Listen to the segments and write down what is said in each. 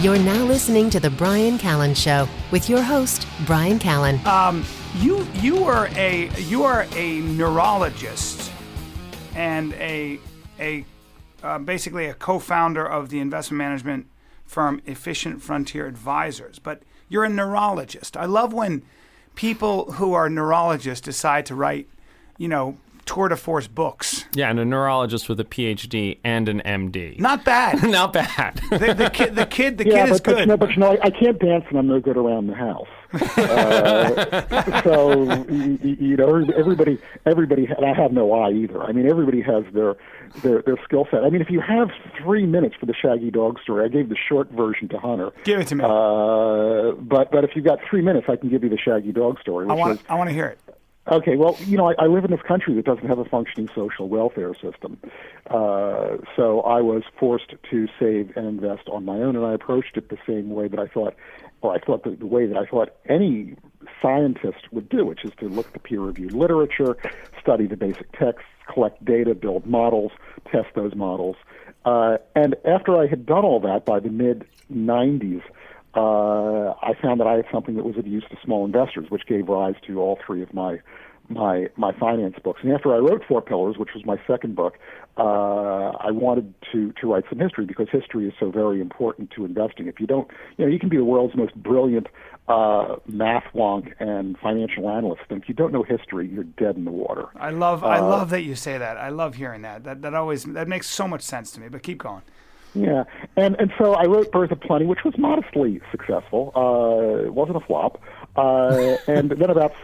You're now listening to The Bryan Callen Show with your host, Bryan Callen. You are a neurologist and basically a co-founder of the investment management firm Efficient Frontier Advisors. But you're a neurologist. I love when people who are neurologists decide to write, tour de force books. Yeah, and a neurologist with a PhD and an MD. Not bad. Not bad. The kid is good. But I can't dance and I'm no good around the house. So everybody, and I have no eye either. I mean, everybody has their skill set. I mean, if you have 3 minutes for the Shaggy Dog story, I gave the short version to Hunter. Give it to me. But if you've got 3 minutes, I can give you the Shaggy Dog story. I want to hear it. Okay, well, I live in this country that doesn't have a functioning social welfare system. So I was forced to save and invest on my own, and I approached it the same way that I thought the way that I thought any scientist would do, which is to look at the peer-reviewed literature, study the basic texts, collect data, build models, test those models. And after I had done all that by the mid-'90s, I found that I had something that was of use to small investors, which gave rise to all three of my finance books. And after I wrote Four Pillars, which was my second book, I wanted to write some history because history is so very important to investing. If you don't, you can be the world's most brilliant math wonk and financial analyst, and if you don't know history, you're dead in the water. I love that you say that. I love hearing that. That makes so much sense to me. But keep going. Yeah, and so I wrote Birth of Plenty, which was modestly successful. It wasn't a flop. And then about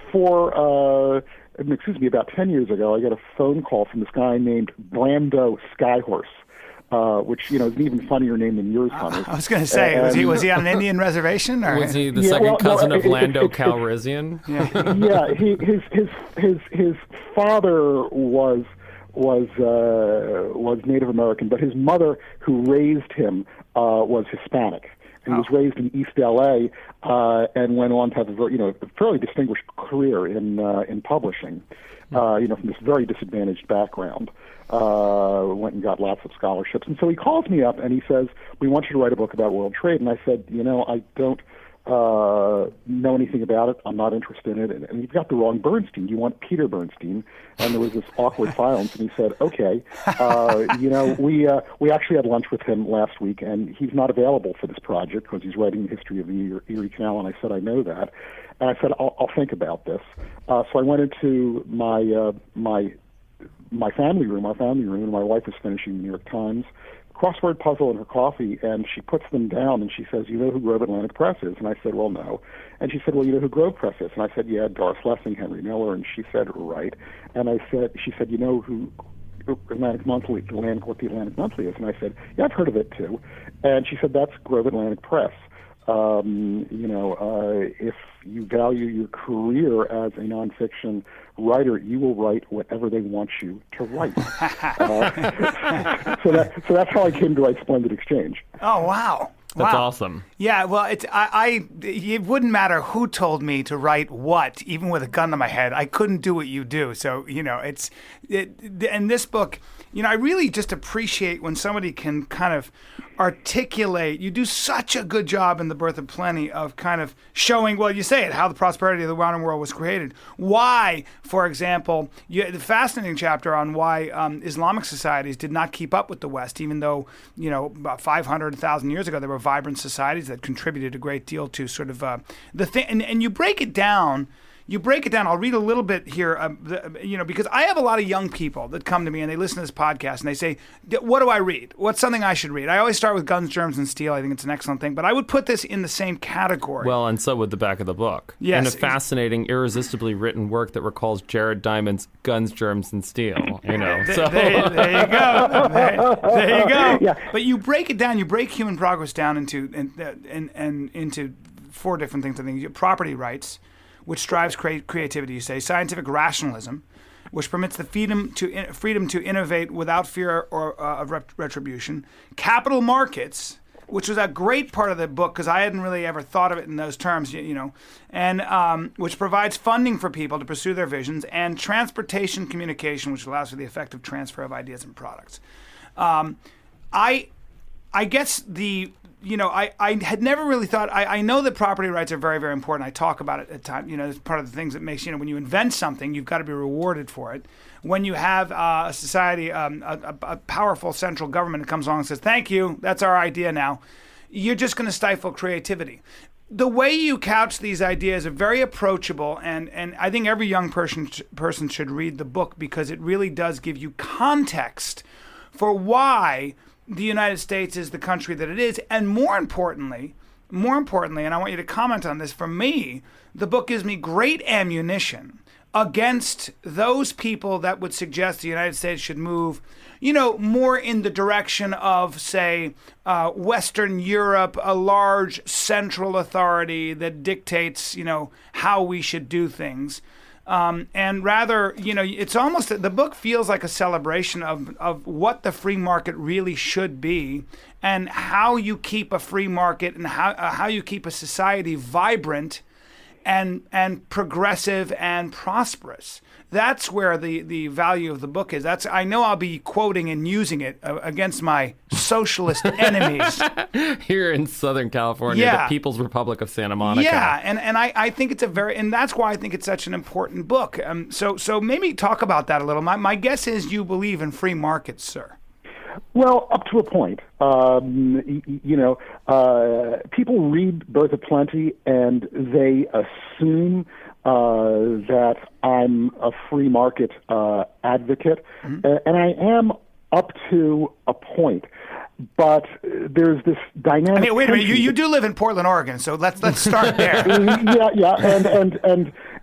10 years ago, I got a phone call from this guy named Brando Skyhorse, which is an even funnier name than yours, Hunter. I was going to say, was he on an Indian reservation? Or? Was he the second cousin of Lando Calrissian? Yeah, his father was Native American, but his mother, who raised him, was Hispanic. And he was raised in East L.A. And went on to have a fairly distinguished career in publishing. From this very disadvantaged background, went and got lots of scholarships. And so he calls me up and he says, "We want you to write a book about world trade." And I said, "I don't know anything about it. I'm not interested in it." And you've got the wrong Bernstein. You want Peter Bernstein. And there was this awkward silence. And he said, "Okay, we actually had lunch with him last week, and he's not available for this project because he's writing the history of the Erie Canal." And I said, "I know that." And I said, I'll think about this." So I went into my family room, and my wife was finishing the New York Times crossword puzzle in her coffee, and she puts them down, and she says, "You know who Grove Atlantic Press is?" And I said, "Well, no." And she said, "Well, you know who Grove Press is?" And I said, "Yeah, Doris Lessing, Henry Miller." And she said, "Right." And she said, "You know who Atlantic Monthly, what the Atlantic Monthly is?" And I said, "Yeah, I've heard of it too." And she said, "That's Grove Atlantic Press. If you value your career as a nonfiction writer, you will write whatever they want you to write." So that's how I came to write Splendid Exchange. Oh, wow. That's awesome. Yeah, well, it wouldn't matter who told me to write what, even with a gun to my head. I couldn't do what you do. So, and this book, I really just appreciate when somebody can kind of articulate. You do such a good job in The Birth of Plenty of kind of showing, well, you say it, how the prosperity of the modern world was created. Why, for example, the fascinating chapter on why Islamic societies did not keep up with the West, even though, about 500,000 years ago, there were vibrant societies that contributed a great deal to sort of the thing. And you break it down. I'll read a little bit here, because I have a lot of young people that come to me and they listen to this podcast and they say, "What do I read? What's something I should read?" I always start with Guns, Germs, and Steel. I think it's an excellent thing, but I would put this in the same category. Well, and so would the back of the book. Yes. And a fascinating, irresistibly written work that recalls Jared Diamond's Guns, Germs, and Steel. There you go. There you go. Yeah. But you break it down. You break human progress down into into four different things. I think property rights, which drives creativity, you say; scientific rationalism, which permits the freedom to innovate without fear of retribution; capital markets, which was a great part of the book because I hadn't really ever thought of it in those terms, and which provides funding for people to pursue their visions; and transportation communication, which allows for the effective transfer of ideas and products. I guess I had never really thought. I know that property rights are very, very important. I talk about it at times. It's part of the things that makes when you invent something, you've got to be rewarded for it. When you have a society, a powerful central government that comes along and says, "Thank you, that's our idea now," you're just going to stifle creativity. The way you couch these ideas are very approachable, and I think every young person should read the book because it really does give you context for why the United States is the country that it is, and more importantly, and I want you to comment on this, for me, the book gives me great ammunition against those people that would suggest the United States should move, more in the direction of, say, Western Europe, a large central authority that dictates, how we should do things. And rather, it's almost, the book feels like a celebration of what the free market really should be and how you keep a free market and how you keep a society vibrant and progressive and prosperous. That's where the value of the book is. I know I'll be quoting and using it against my socialist enemies. Here in Southern California, the People's Republic of Santa Monica. Yeah, and I think it's and that's why I think it's such an important book. So maybe talk about that a little. My guess is you believe in free markets, sir. Well, up to a point. People read Birth of Plenty and they assume that I'm a free market advocate, and I am up to a point. But there's this dynamic. I mean, wait a minute. You do live in Portland, Oregon, so let's start there.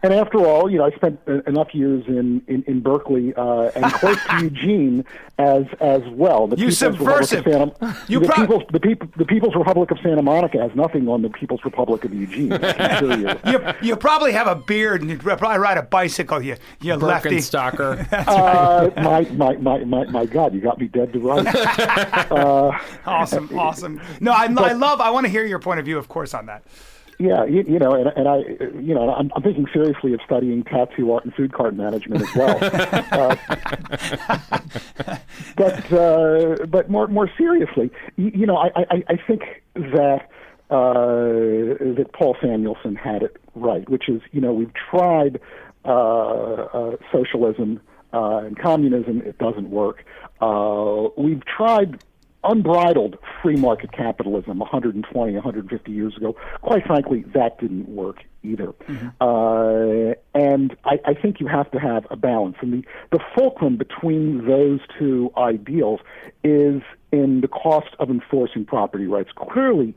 And after all, I spent enough years in Berkeley and close to Eugene as well. The subversive. The People's Republic of Santa Monica has nothing on the People's Republic of Eugene. You probably have a beard and you probably ride a bicycle. You lefty. Birkenstocker. My God, you got me dead to rights. Awesome. No, I want to hear your point of view, of course, on that. Yeah, I'm thinking seriously of studying tattoo art and food cart management as well. But more seriously, I think that Paul Samuelson had it right, which is, we've tried socialism and communism, it doesn't work. We've tried unbridled free market capitalism 120, 150 years ago. Quite frankly, that didn't work either. And I think you have to have a balance. And the fulcrum between those two ideals is in the cost of enforcing property rights. Clearly,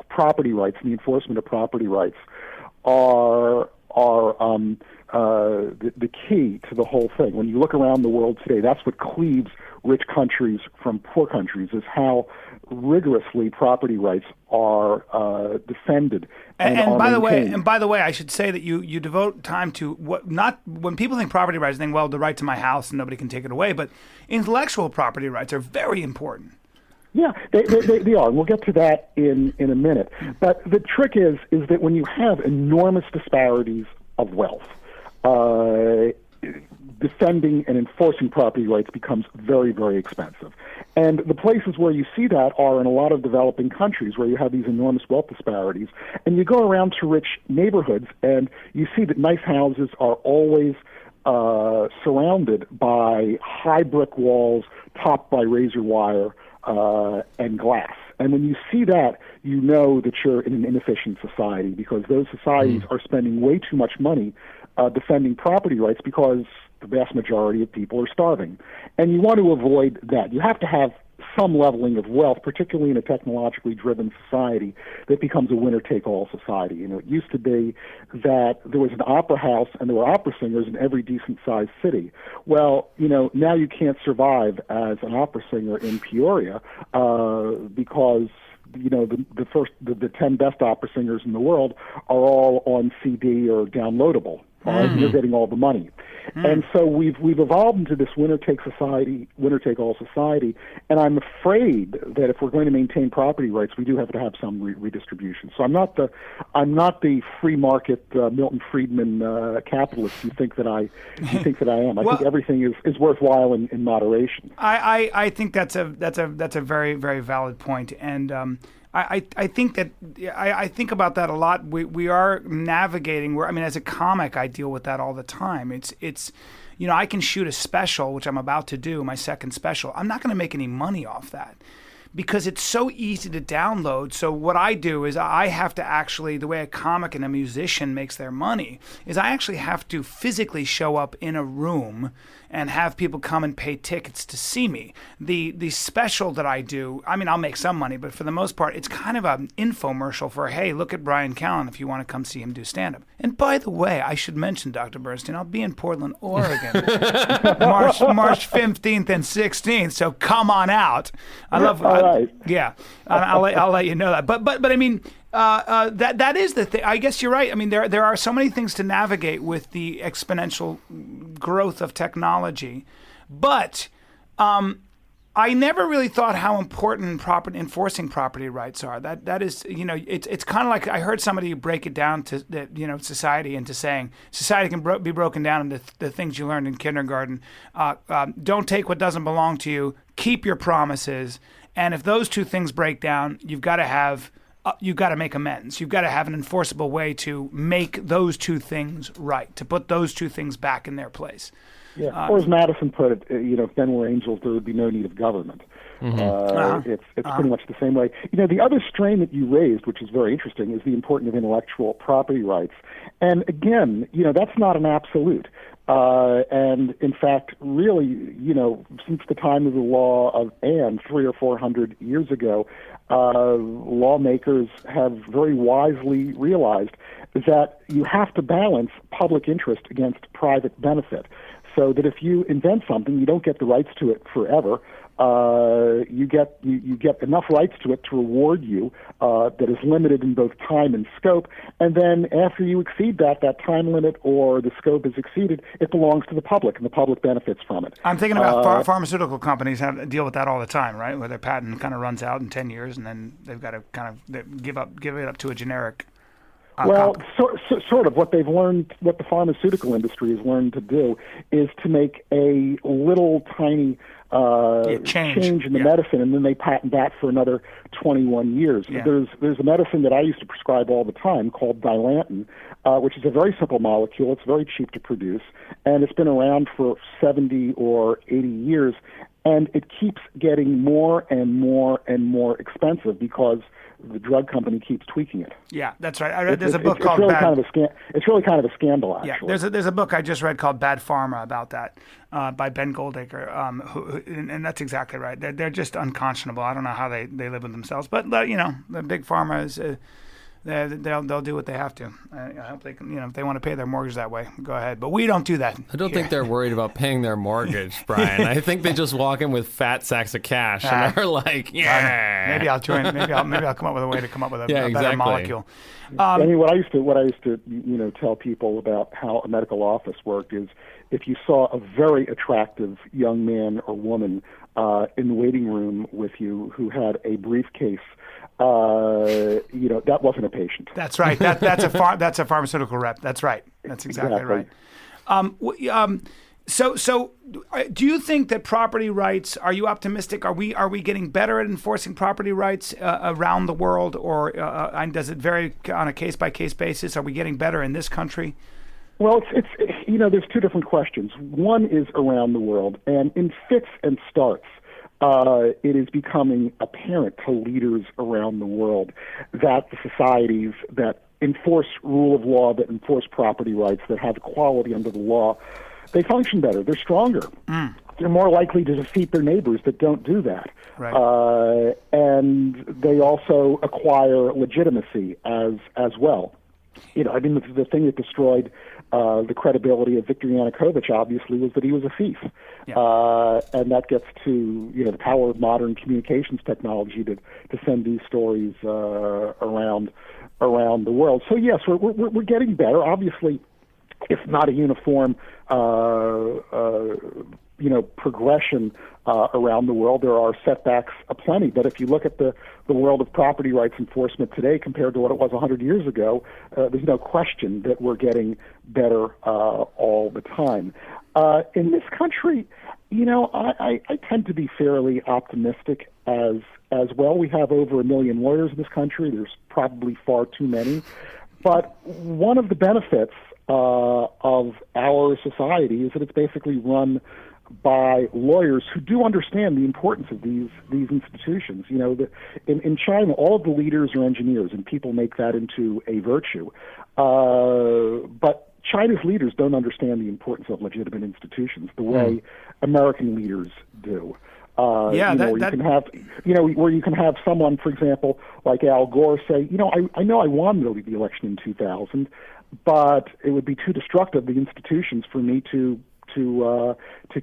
property rights and the enforcement of property rights are the key to the whole thing. When you look around the world today, that's what cleaves rich countries from poor countries, is how rigorously property rights are defended. And by the way, I should say that you devote time to when people think property rights, they think, well, the right to my house and nobody can take it away. But intellectual property rights are very important. Yeah, they are. We'll get to that in a minute. But the trick is that when you have enormous disparities of wealth, defending and enforcing property rights becomes very, very expensive. And the places where you see that are in a lot of developing countries where you have these enormous wealth disparities. And you go around to rich neighborhoods and you see that nice houses are always surrounded by high brick walls topped by razor wire and glass. And when you see that, you know that you're in an inefficient society, because those societies are spending way too much money defending property rights because the vast majority of people are starving. And you want to avoid that. You have to have some leveling of wealth, particularly in a technologically driven society that becomes a winner-take-all society. It used to be that there was an opera house and there were opera singers in every decent-sized city. Well, now you can't survive as an opera singer in Peoria because the 10 best opera singers in the world are all on CD or downloadable. all right? And they're getting all the money. And so we've evolved into this winner-take-all society, and I'm afraid that if we're going to maintain property rights, we do have to have some redistribution. So I'm not the free market Milton Friedman capitalist you think that I am. I think everything is worthwhile in moderation. I think that's a very, very valid point, and I think that I think about that a lot. We are navigating. As a comic, I deal with that all the time. It's I can shoot a special, which I'm about to do, my second special. I'm not going to make any money off that, because it's so easy to download. So what I do is I have to actually, the way a comic and a musician makes their money, is I actually have to physically show up in a room and have people come and pay tickets to see me. The special that I do, I'll make some money, but for the most part, it's kind of an infomercial for, hey, look at Bryan Callen if you want to come see him do stand-up. And by the way, I should mention, Dr. Bernstein, I'll be in Portland, Oregon, March 15th and 16th, so come on out. Right. Yeah, I'll let you know that. But that is the thing. I guess you're right. There are so many things to navigate with the exponential growth of technology, but I never really thought how important enforcing property rights are. That is, it's kind of like I heard somebody break it down to society into saying society can be broken down into the things you learned in kindergarten. Don't take what doesn't belong to you. Keep your promises. And if those two things break down, you've got to make amends. You've got to have an enforceable way to make those two things right, to put those two things back in their place. Yeah. Or as Madison put it, if men were angels, there would be no need of government. It's pretty much the same way. The other strain that you raised, which is very interesting, is the importance of intellectual property rights. And again, that's not an absolute. And in fact, really, since the time of the law of Anne 300 or 400 years ago, lawmakers have very wisely realized that you have to balance public interest against private benefit. So that if you invent something, you don't get the rights to it forever. You get enough rights to it to reward you that is limited in both time and scope. And then after you exceed that time limit or the scope is exceeded, it belongs to the public, and the public benefits from it. I'm thinking about pharmaceutical companies have to deal with that all the time, right? Where their patent kind of runs out in 10 years, and then they've got to kind of give it up to a generic. Sort of. What they've learned, what the pharmaceutical industry has learned to do, is to make a little tiny change in the medicine, and then they patent that for another 21 years. Yeah. There's a medicine that I used to prescribe all the time called Dilantin, which is a very simple molecule. It's very cheap to produce, and it's been around for 70 or 80 years, and it keeps getting more and more and more expensive because the drug company keeps tweaking it. Yeah, that's right. I read there's a book called it's really kind of a scandal, actually. Yeah, there's a book I just read called Bad Pharma about that by Ben Goldacre, and that's exactly right. They're just unconscionable. I don't know how they live with themselves, but the big pharma is. They'll do what they have to. I hope they can, if they want to pay their mortgage that way, go ahead. But we don't do that. I don't think they're worried about paying their mortgage, Brian. I think they just walk in with fat sacks of cash and they're like, yeah. Maybe I'll join. Maybe I'll come up with a way to come up with a better molecule. What I used to tell people about how a medical office worked is if you saw a very attractive young man or woman in the waiting room with you who had a briefcase. That wasn't a patient. That's right. That's a pharmaceutical rep. That's right. That's exactly right. So, do you think that property rights? Are you optimistic? Are we getting better at enforcing property rights around the world, or does it vary on a case by case basis? Are we getting better in this country? Well, it's there's two different questions. One is around the world, and in fits and starts. It is becoming apparent to leaders around the world that the societies that enforce rule of law, that enforce property rights, that have equality under the law, they function better. They're stronger. They're more likely to defeat their neighbors that don't do that. Right. And they also acquire legitimacy as well. The thing that destroyed the credibility of Viktor Yanukovych, obviously, was that he was a thief. Yeah. And that gets to the power of modern communications technology to send these stories around the world. So yes, we're getting better. Obviously, it's not a uniform, progression around the world. There are setbacks aplenty, but if you look at the world of property rights enforcement today compared to what it was 100 years ago, there's no question that we're getting better all the time. In this country, I tend to be fairly optimistic as well. We have over 1 million lawyers in this country. There's probably far too many. But one of the benefits of our society is that it's basically run by lawyers who do understand the importance of these institutions. In China, all of the leaders are engineers, and people make that into a virtue. But China's leaders don't understand the importance of legitimate institutions the way American leaders do. Where you can have someone, for example, like Al Gore say, I know I won the election in 2000, but it would be too destructive of the institutions for me to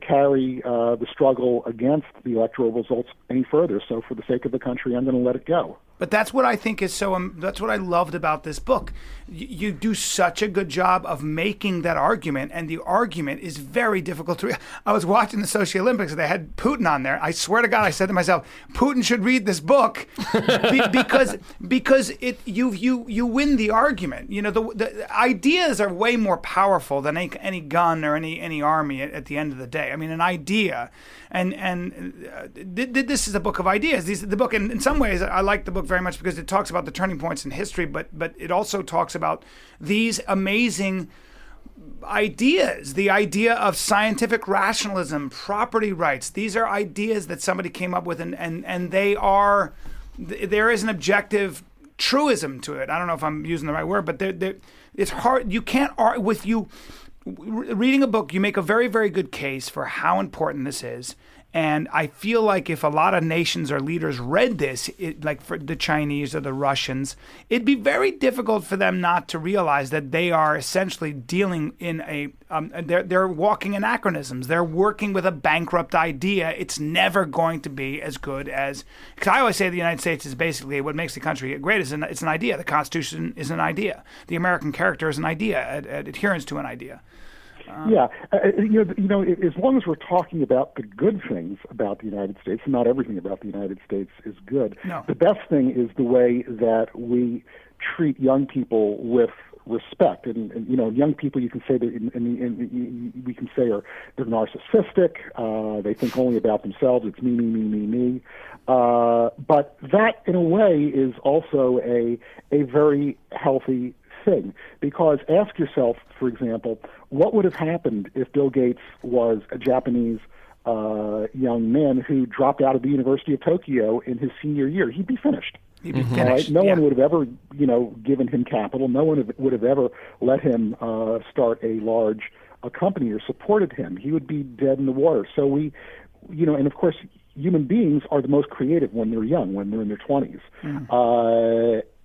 carry the struggle against the electoral results any further. So for the sake of the country, I'm going to let it go. But that's what I think is that's what I loved about this book. You do such a good job of making that argument, and the argument is very difficult to read. I was watching the Sochi Olympics, and they had Putin on there. I swear to God, I said to myself, Putin should read this book because you win the argument. The ideas are way more powerful than any gun or any army at the end of the day. I mean, an idea, and this is a book of ideas. The book, and in some ways, I like the book very much because it talks about the turning points in history, but it also talks about these amazing ideas, the idea of scientific rationalism, property rights. These are ideas that somebody came up with, and there is an objective truism to it. I don't know if I'm using the right word, but it's hard. You can't argue with you. Reading a book, you make a very, very good case for how important this is. And I feel like if a lot of nations or leaders read this, like for the Chinese or the Russians, it'd be very difficult for them not to realize that they are essentially dealing in they're walking anachronisms. They're working with a bankrupt idea. It's never going to be as good as, because I always say the United States is basically what makes the country great. It's an idea. The Constitution is an idea. The American character is an idea, adherence to an idea. As long as we're talking about the good things about the United States, and not everything about the United States is good, no. The best thing is the way that we treat young people with respect. And young people, you can say we can say they're narcissistic. They think only about themselves. It's me, me, me, me, me. But that, in a way, is also a very healthy thing, because ask yourself, for example, what would have happened if Bill Gates was a Japanese young man who dropped out of the University of Tokyo in his senior year? He'd be finished. He'd be finished. Right? No one would have ever, given him capital. No one would have ever let him start a large company or supported him. He would be dead in the water. So we, and of course, human beings are the most creative when they're young, when they're in their 20s.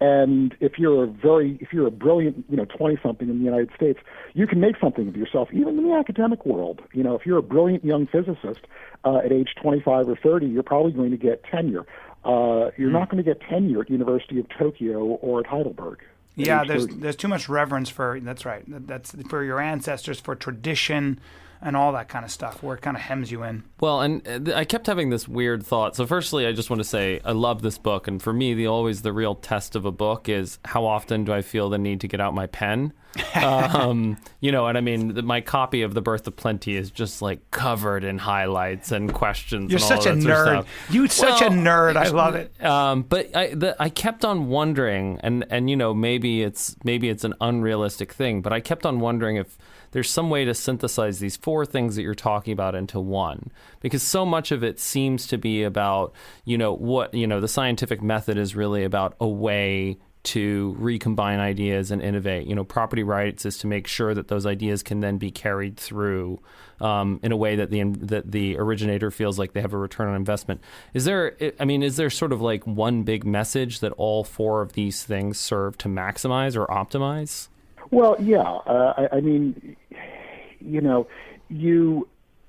And if you're a brilliant, 20-something in the United States, you can make something of yourself, even in the academic world. If you're a brilliant young physicist at age 25 or 30, you're probably going to get tenure. You're not going to get tenure at University of Tokyo or at Heidelberg. Yeah, there's too much reverence for, that's right, that's for your ancestors, for tradition, and all that kind of stuff, where it kind of hems you in. Well, and I kept having this weird thought. So firstly, I just want to say I love this book. And for me, always the real test of a book is how often do I feel the need to get out my pen? And I mean, my copy of The Birth of Plenty is just like covered in highlights and questions. You're and all such a that sort of nerd. stuff. You're such a nerd. I love it. But I kept on wondering, and maybe it's an unrealistic thing, but I kept on wondering if there's some way to synthesize these four things that you're talking about into one, because so much of it seems to be about, the scientific method is really about a way to recombine ideas and innovate. Property rights is to make sure that those ideas can then be carried through in a way that the originator feels like they have a return on investment. Is there sort of like one big message that all four of these things serve to maximize or optimize? Well, yeah.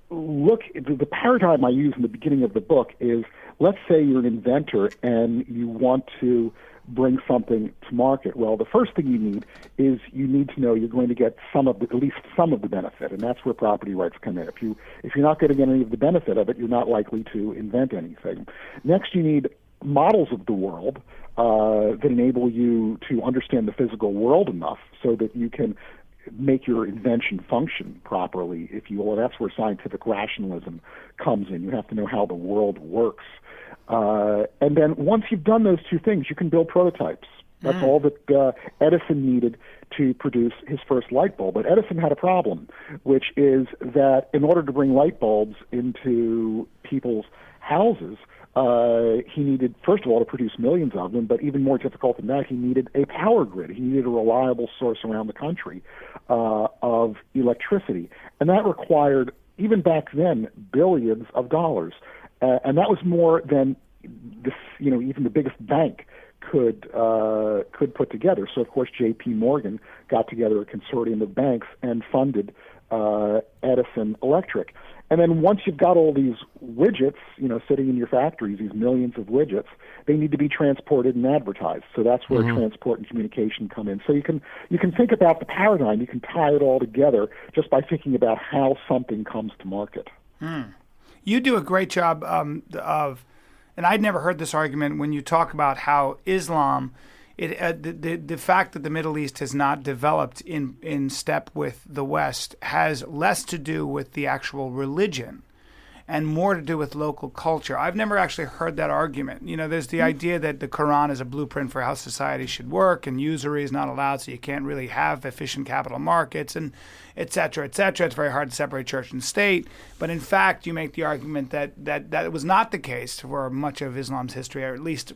the paradigm I use in the beginning of the book is, let's say you're an inventor and you want to bring something to market. Well, the first thing you need is you need to know you're going to get at least some of the benefit, and that's where property rights come in. If you're not going to get any of the benefit of it, you're not likely to invent anything. Next, you need models of the world that enable you to understand the physical world enough so that you can make your invention function properly, if you will. That's where scientific rationalism comes in. You have to know how the world works. And then once you've done those two things, you can build prototypes. That's all that Edison needed to produce his first light bulb. But Edison had a problem, which is that in order to bring light bulbs into people's houses, he needed, first of all, to produce millions of them, but even more difficult than that, he needed a power grid. He needed a reliable source around the country of electricity. And that required, even back then, billions of dollars. And that was more than even the biggest bank could put together. So, of course, J.P. Morgan got together a consortium of banks and funded Edison Electric. And then once you've got all these widgets, sitting in your factories, these millions of widgets, they need to be transported and advertised. So that's where transport and communication come in. So you can think about the paradigm. You can tie it all together just by thinking about how something comes to market. You do a great job of, and I'd never heard this argument when you talk about how Islam, the fact that the Middle East has not developed in step with the West has less to do with the actual religion and more to do with local culture. I've never actually heard that argument. There's the idea that the Quran is a blueprint for how society should work, and usury is not allowed, so you can't really have efficient capital markets, and et cetera, et cetera. It's very hard to separate church and state. But in fact, you make the argument that it was not the case for much of Islam's history, or at least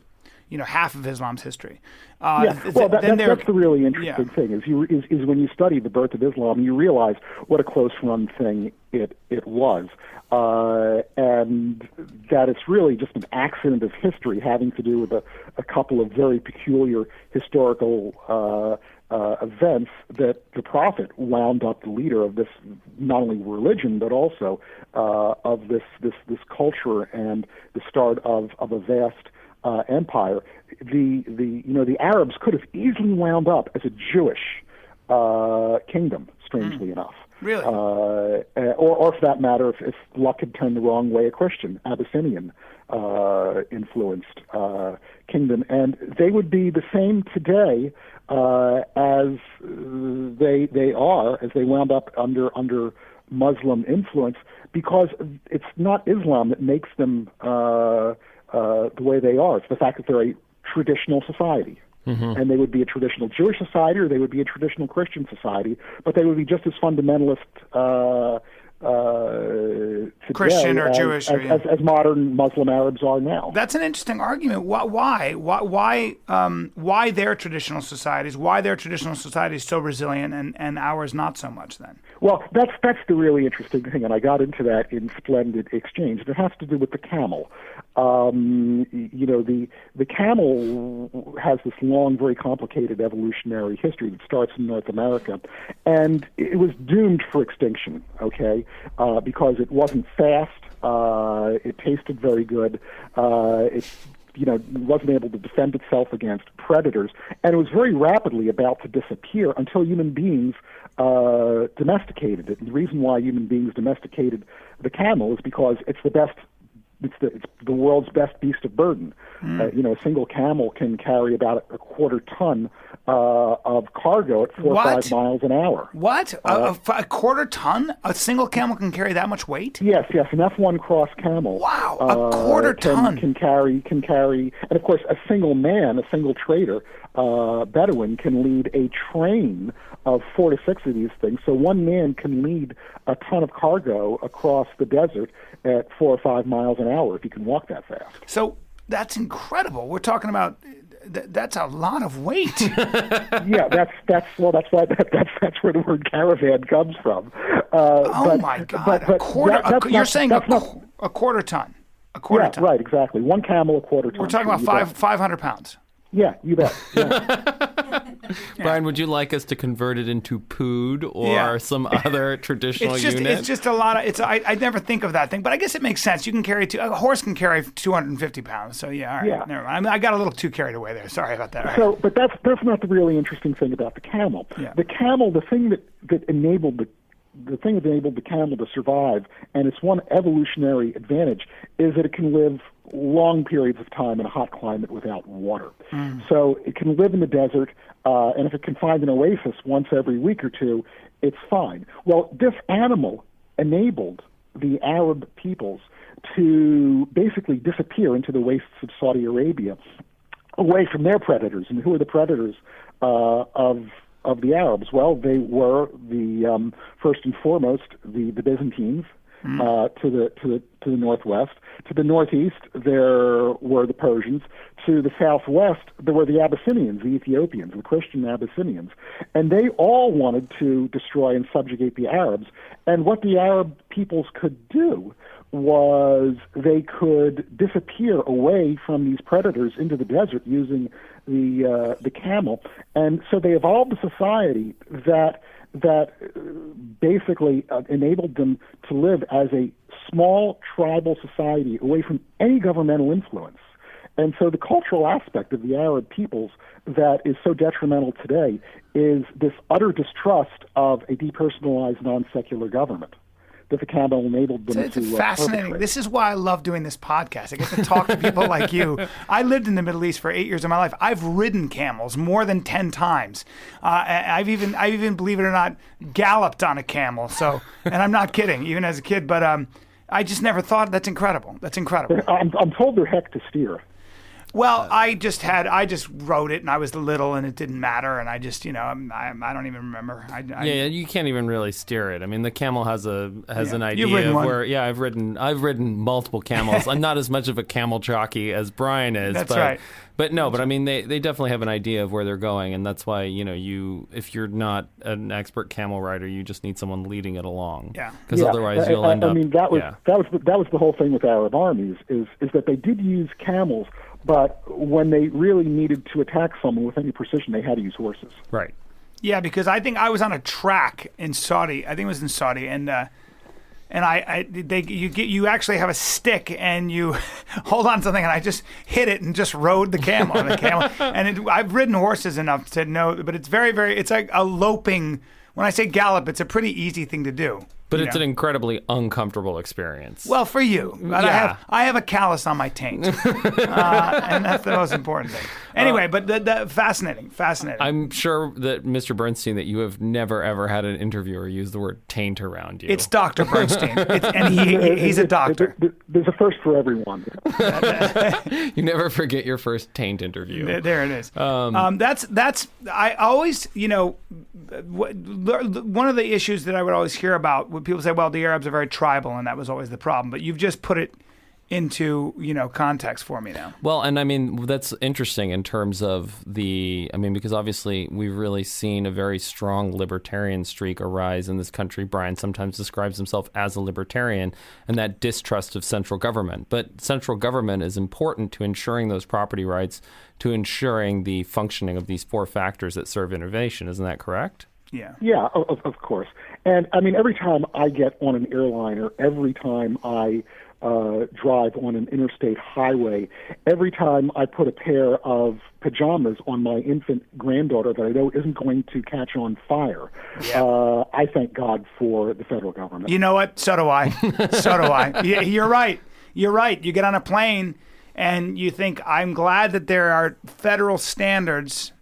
half of Islam's history. That's the really interesting thing is when you study the birth of Islam, you realize what a close-run thing it was, and that it's really just an accident of history having to do with a couple of very peculiar historical events that the Prophet wound up the leader of this, not only religion but also of this culture and the start of a vast empire. The Arabs could have easily wound up as a Jewish kingdom, strangely enough. Really? Or for that matter, if luck had turned the wrong way, a Christian, Abyssinian influenced kingdom. And they would be the same today as they wound up under Muslim influence, because it's not Islam that makes them the way they are. It's the fact that they're a traditional society. And they would be a traditional Jewish society, or they would be a traditional Christian society, but they would be just as fundamentalist today Christian or Jewish, as modern Muslim Arabs are now. That's an interesting argument. Why their traditional societies? Why their traditional societies so resilient and ours not so much? Then. Well, that's the really interesting thing, and I got into that in Splendid Exchange. It has to do with the camel. The camel has this long, very complicated evolutionary history that starts in North America, and it was doomed for extinction, because it wasn't fast, it tasted very good, it wasn't able to defend itself against predators, and it was very rapidly about to disappear until human beings domesticated it. And the reason why human beings domesticated the camel is because it's the world's best beast of burden. A single camel can carry about a quarter ton of cargo at 4 or 5 miles an hour. What? A quarter ton? A single camel can carry that much weight? Yes. An F1 cross camel. Wow, a quarter ton can carry, and of course, a single man, a single trader, Bedouin, can lead a train of 4 to 6 of these things. So one man can lead a ton of cargo across the desert at 4 or 5 miles an hour if he can walk that fast. So that's incredible. We're talking about that's a lot of weight. Yeah, that's why that's where the word caravan comes from. My God! A quarter. You're saying a quarter ton. A quarter ton. Right. Exactly. One camel, a quarter ton. We're talking about 500 pounds. Yeah, you bet. Yeah. Bryan, would you like us to convert it into pood or some other traditional unit? It's just a lot of. I never think of that thing, but I guess it makes sense. You can carry a horse can carry 250 pounds. So all right, never mind. I got a little too carried away there. Sorry about that. So, but that's not the really interesting thing about the camel. Yeah. The camel, the thing that enabled the camel to survive, and its one evolutionary advantage, is that it can live long periods of time in a hot climate without water. So it can live in the desert, and if it can find an oasis once every week or two, it's fine. Well, this animal enabled the Arab peoples to basically disappear into the wastes of Saudi Arabia, away from their predators. And who are the predators of the Arabs? Well, they were the first and foremost the Byzantines to the northwest. To the northeast, there were the Persians. To the southwest, there were the Abyssinians, the Ethiopians, the Christian Abyssinians, and they all wanted to destroy and subjugate the Arabs. And what the Arab peoples could do was they could disappear away from these predators into the desert using the camel, and so they evolved a society that basically enabled them to live as a small tribal society away from any governmental influence. And so the cultural aspect of the Arab peoples that is so detrimental today is this utter distrust of a depersonalized, non-secular government that the camel enabled them it's to fascinating. perpetrate. This is why I love doing this podcast. I get to talk to people like you. I lived in the Middle East for 8 years of my life. I've ridden camels more than 10 times. I've even, believe it or not, galloped on a camel. So, and I'm not kidding, even as a kid. But I just never thought. That's incredible. That's incredible. I'm told they're heck to steer. Well, I just wrote it, and I was little, and it didn't matter, and I just, I don't even remember. Yeah, you can't even really steer it. I mean, the camel has an idea You've ridden of one. where. Yeah, I've ridden multiple camels. I'm not as much of a camel jockey as Bryan is. That's right. But no, but I mean, they definitely have an idea of where they're going, and that's why if you're not an expert camel rider, you just need someone leading it along. Yeah. Because otherwise you'll end up. I mean, that was the whole thing with Arab armies is that they did use camels. But when they really needed to attack someone with any precision, they had to use horses. Right. Yeah, because I think I was on a track in Saudi. I think it was in Saudi, and you actually have a stick and you hold on to something, and I just hit it and just rode the camel. And I've ridden horses enough to know, but it's very, very. It's like a loping. When I say gallop, it's a pretty easy thing to do. But it's an incredibly uncomfortable experience. Well, for you. But Yeah. I have a callus on my taint. And that's the most important thing. Anyway, but the fascinating. I'm sure that, Mr. Bernstein, that you have never, ever had an interviewer use the word taint around you. It's Dr. Bernstein. And he's a doctor. There's a first for everyone. You never forget your first taint interview. There it is. I always, one of the issues that I would always hear about when people say, well, the Arabs are very tribal, and that was always the problem. But you've just put it into, context for me now. Well, and I mean, that's interesting in terms of because obviously we've really seen a very strong libertarian streak arise in this country. Bryan sometimes describes himself as a libertarian, and that distrust of central government. But central government is important to ensuring those property rights, to ensuring the functioning of these four factors that serve innovation. Isn't that correct? Yeah. Yeah, of course. And I mean, every time I get on an airliner, every time I drive on an interstate highway, every time I put a pair of pajamas on my infant granddaughter that I know isn't going to catch on fire, I thank God for the federal government. You know what? So do I. You're right. You get on a plane and you think, I'm glad that there are federal standards,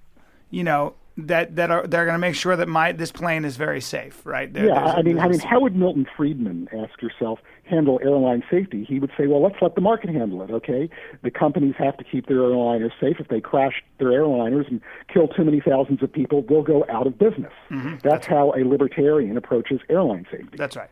that they're going to make sure that this plane is very safe, right? I mean, how would Milton Friedman, ask yourself, handle airline safety? He would say, well, let's let the market handle it, okay? The companies have to keep their airliners safe. If they crash their airliners and kill too many thousands of people, they'll go out of business. Mm-hmm. That's how a libertarian approaches airline safety. That's right.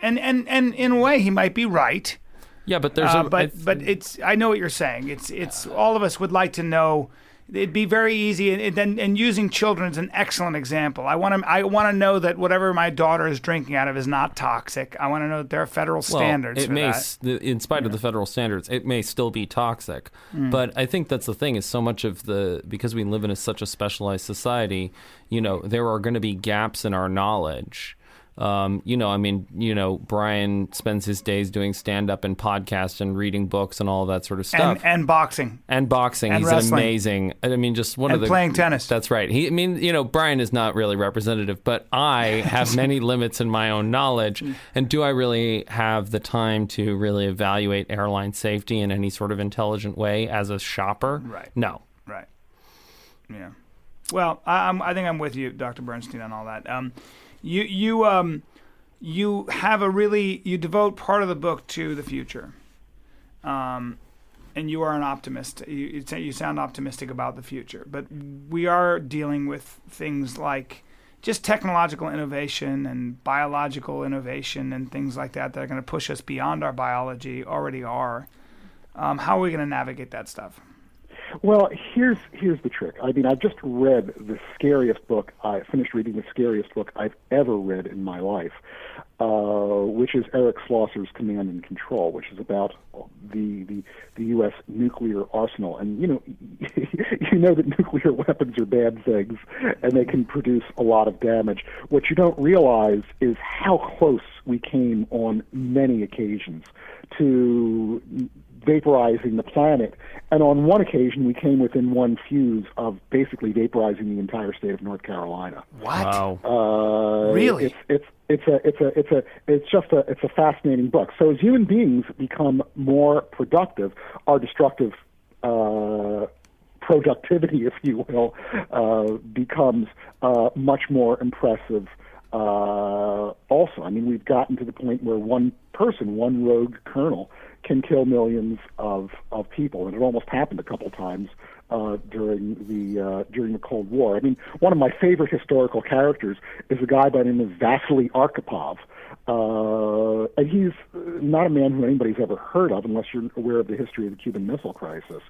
And in a way, he might be right. Yeah, but there's but it's. I know what you're saying. It's all of us would like to know. it'd be very easy, and using children is an excellent example. I want to know that whatever my daughter is drinking out of is not toxic. I want to know that there are federal standards for that. In spite of the federal standards, it may still be toxic. But I think that's the thing, is so much of because we live in such a specialized society, there are going to be gaps in our knowledge. Bryan spends his days doing stand-up and podcasts and reading books and all that sort of stuff. And boxing. And boxing. And He's wrestling. Amazing. Just one and of the... playing tennis. That's right. Bryan is not really representative, but I have many limits in my own knowledge. And do I really have the time to really evaluate airline safety in any sort of intelligent way as a shopper? Right. No. Right. Yeah. Well, I think I'm with you, Dr. Bernstein, on all that. You devote part of the book to the future, and you are an optimist. You sound optimistic about the future, but we are dealing with things like just technological innovation and biological innovation and things like that are going to push us beyond our biology. Already are. How are we going to navigate that stuff? Well, here's the trick. I mean, I've just read the scariest book. I finished reading the scariest book I've ever read in my life, which is Eric Schlosser's Command and Control, which is about the U.S. nuclear arsenal. And you know that nuclear weapons are bad things, and they can produce a lot of damage. What you don't realize is how close we came on many occasions to vaporizing the planet. And on one occasion, we came within one fuse of basically vaporizing the entire state of North Carolina. What? Wow. Really? It's a fascinating book. So as human beings become more productive, our destructive productivity, if you will, becomes much more impressive. Also, I mean, we've gotten to the point where one person, one rogue colonel, can kill millions of people, and it almost happened a couple times during the Cold War. I mean, one of my favorite historical characters is a guy by the name of Vasily Arkhipov, and he's not a man who anybody's ever heard of unless you're aware of the history of the Cuban Missile Crisis,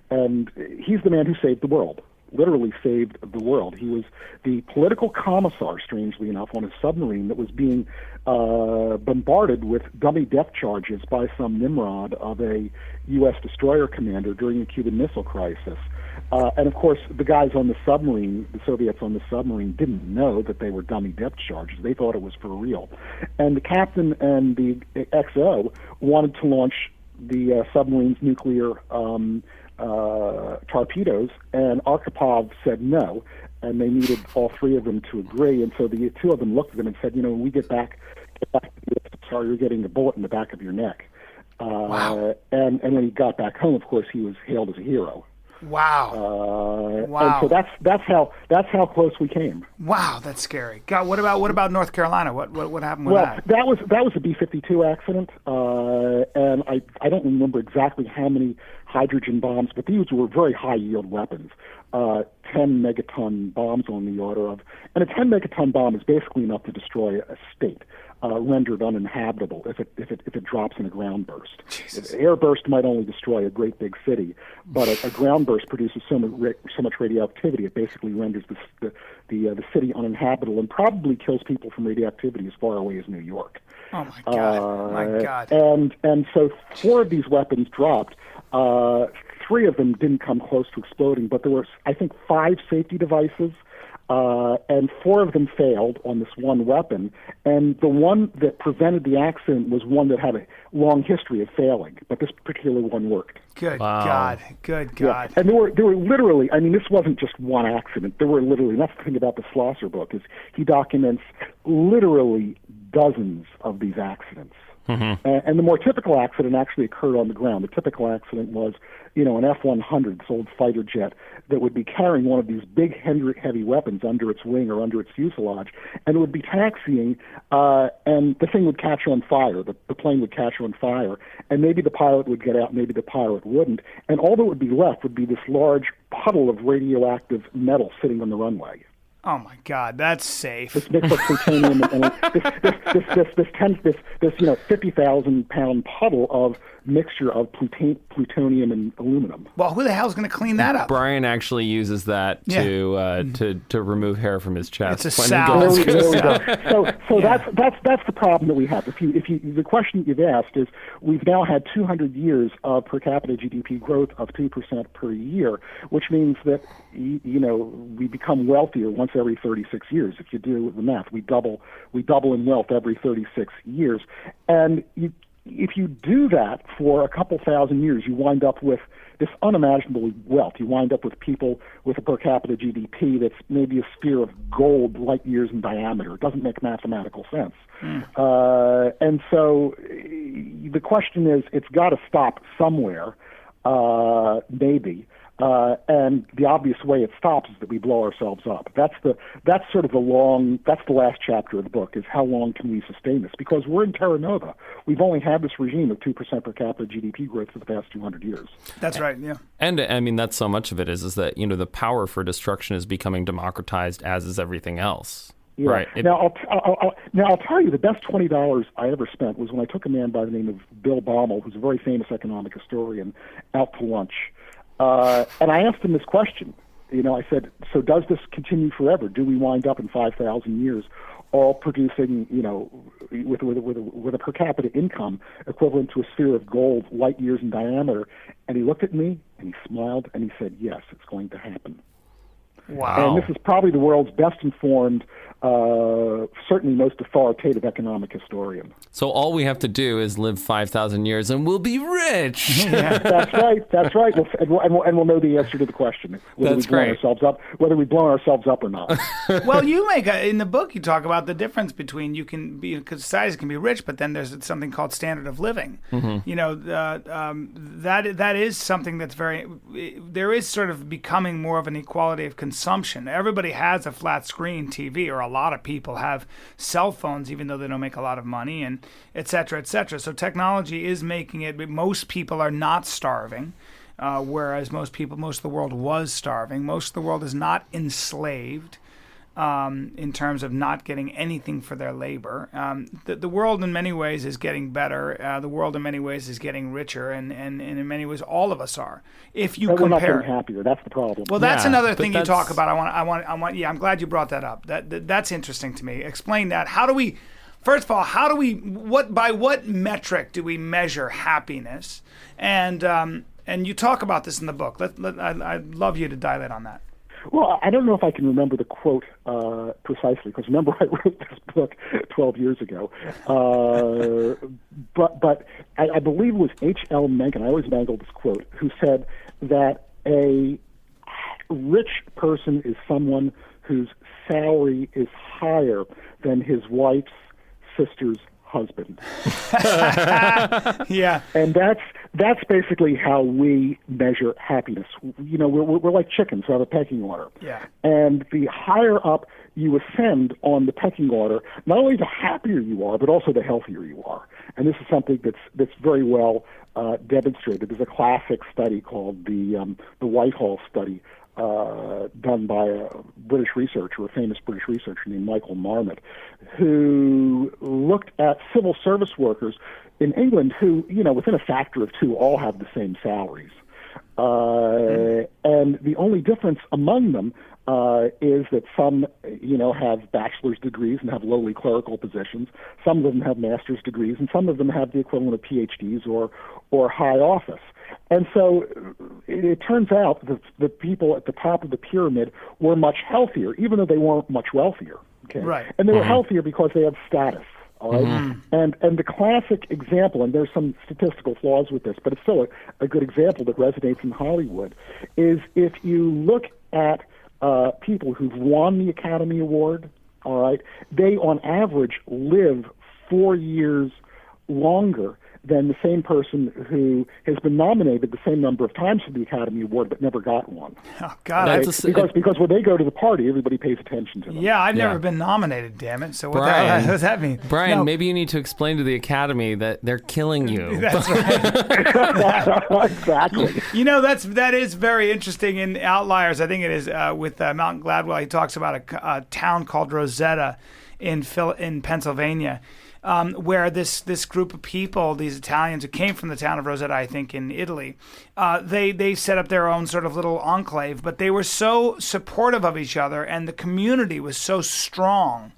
and he's the man who saved the world. Literally saved the world. He was the political commissar, strangely enough, on a submarine that was being bombarded with dummy depth charges by some Nimrod of a U.S. destroyer commander during the Cuban Missile Crisis. And of course, the guys on the submarine, the Soviets on the submarine, didn't know that they were dummy depth charges. They thought it was for real. And the captain and the XO wanted to launch the submarine's nuclear torpedoes, and Arkhipov said no, and they needed all three of them to agree. And so the two of them looked at them and said, when we get back to the sorry, you're getting a bullet in the back of your neck. Wow. And when he got back home, of course, he was hailed as a hero. Wow. And so that's how close we came. Wow, that's scary. God, what about North Carolina? What happened with that? Well, that was a B-52 accident, and I don't remember exactly how many hydrogen bombs, but these were very high yield weapons. 10 megaton bombs on the order of, and a 10 megaton bomb is basically enough to destroy a state. Rendered uninhabitable if it drops in a ground burst. Jesus. Air burst might only destroy a great big city, but a ground burst produces so much radioactivity it basically renders the city uninhabitable and probably kills people from radioactivity as far away as New York. Oh my God! My God! And so 4 of these weapons dropped. 3 of them didn't come close to exploding, but there were, I think, 5 safety devices. And 4 of them failed on this one weapon, and the one that prevented the accident was one that had a long history of failing, but this particular one worked. Good Wow. God. Good God. Yeah. And there were literally, I mean, this wasn't just one accident. There were literally, and that's the thing about the Schlosser book, is he documents literally dozens of these accidents. Mm-hmm. And the more typical accident actually occurred on the ground. The typical accident was, an F-100, this old fighter jet, that would be carrying one of these big heavy weapons under its wing or under its fuselage, and it would be taxiing, and the thing would catch on fire. The plane would catch on fire, and maybe the pilot would get out, maybe the pilot wouldn't, and all that would be left would be this large puddle of radioactive metal sitting on the runway. Oh my God, that's safe. This mix of plutonium and this 50,000-pound puddle of mixture of plutonium and aluminum. Well, who the hell's going to clean that up? Brian actually uses that to remove hair from his chest. It's a when he salve. goes- So that's the problem that we have. If you the question you've asked is, we've now had 200 years of per capita GDP growth of 2% per year, which means that we become wealthier once every 36 years. If you do the math, we double in wealth every 36 years, and if you do that for a couple thousand years, you wind up with this unimaginable wealth. You wind up with people with a per capita GDP that's maybe a sphere of gold light years in diameter. It doesn't make mathematical sense. And so the question is, it's got to stop somewhere, maybe. And the obvious way it stops is that we blow ourselves up. That's the last chapter of the book, is how long can we sustain this? Because we're in Terra Nova. We've only had this regime of 2% per capita GDP growth for the past 200 years. That's right, yeah. And I mean, that's so much of it is that, the power for destruction is becoming democratized, as is everything else. Yeah. Right. Now I'll tell you, the best $20 I ever spent was when I took a man by the name of Bill Baumol, who's a very famous economic historian, out to lunch. And I asked him this question. I said, so does this continue forever? Do we wind up in 5,000 years all producing, with a per capita income equivalent to a sphere of gold light years in diameter? And he looked at me and he smiled and he said, yes, it's going to happen. Wow. And this is probably the world's best informed, certainly most authoritative economic historian. So all we have to do is live 5,000 years and we'll be rich. That's right. We'll know the answer to the question. Whether we've blown ourselves up or not. Well, you in the book, you talk about the difference between because societies can be rich, but then there's something called standard of living. That is something that's there is sort of becoming more of an equality of consumption. Everybody has a flat screen TV, or a lot of people have cell phones, even though they don't make a lot of money, and et cetera, et cetera. So technology is making it, most people are not starving, whereas most of the world was starving. Most of the world is not enslaved in terms of not getting anything for their labor. The world in many ways is getting better. The world in many ways is getting richer, and in many ways all of us are. If you compare, we're not getting happier. That's the problem. Well, that's another thing you talk about. I want. Yeah, I'm glad you brought that up. That's interesting to me. Explain that. First of all, by what metric do we measure happiness? And you talk about this in the book. I'd love you to dilate on that. Well, I don't know if I can remember the quote precisely, because remember I wrote this book 12 years ago. But I believe it was H.L. Mencken, I always mangle this quote, who said that a rich person is someone whose salary is higher than his wife's sister's husband. Yeah. And that's basically how we measure happiness. We're like chickens who have a pecking order. Yeah. And the higher up you ascend on the pecking order, not only the happier you are, but also the healthier you are. And this is something that's very well demonstrated. There's a classic study called the Whitehall study, done by a famous British researcher named Michael Marmot, who looked at civil service workers in England who, within a factor of two, all have the same salaries. And the only difference among them is that some, have bachelor's degrees and have lowly clerical positions. Some of them have master's degrees, and some of them have the equivalent of PhDs or high office. And so it turns out that the people at the top of the pyramid were much healthier, even though they weren't much wealthier. Okay? Right. And they were healthier because they had status. All right? And the classic example, and there's some statistical flaws with this, but it's still a good example that resonates in Hollywood, is if you look at people who've won the Academy Award, all right, they on average live 4 years longer than the same person who has been nominated the same number of times for the Academy Award but never got one. Oh, God. Because when they go to the party, everybody pays attention to them. Yeah, I've never been nominated, damn it. So what does that mean? Brian, maybe you need to explain to the Academy that they're killing you. That's right. Exactly. You know, that is very interesting in Outliers. I think it is with Malcolm Gladwell. He talks about a town called Rosetta in Pennsylvania, where this group of people, these Italians who came from the town of Rosetta, I think in Italy, they set up their own sort of little enclave, but they were so supportive of each other, and the community was so strong.